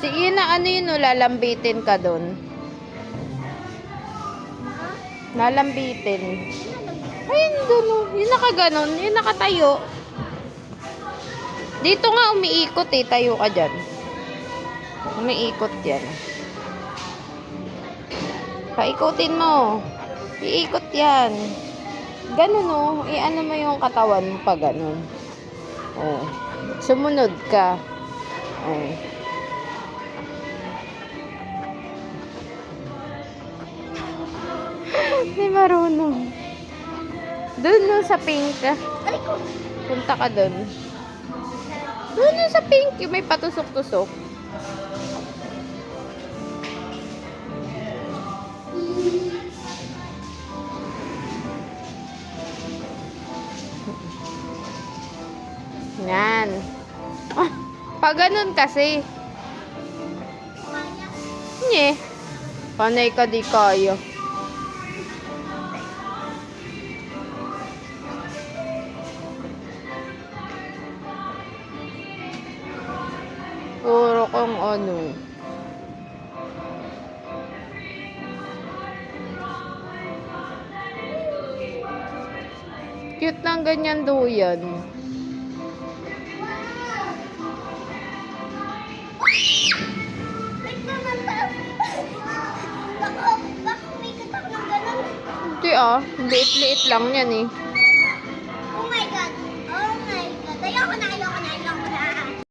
Sige na, ano yun, lalambitin ka dun. Lalambitin. Ayun dun, yun nakaganon, yun nakatayo. Dito nga umiikot eh, tayo ka dyan. Umiikot yan. Paikutin mo. Iikot yan. Ganun oh, i-ano mo yung katawan mo pa ganun. Oh. Sumunod ka. Oh. Hindi marunong. Doon no, sa pink. Punta ka doon. Doon no, sa pink. Yung may patusok-tusok. Yan. Oh, pag ganun kasi. Nye. Panay ka di kaya. Puro kang ano. Cute lang ganyan duyan. Hindi liit-liit lang yan eh.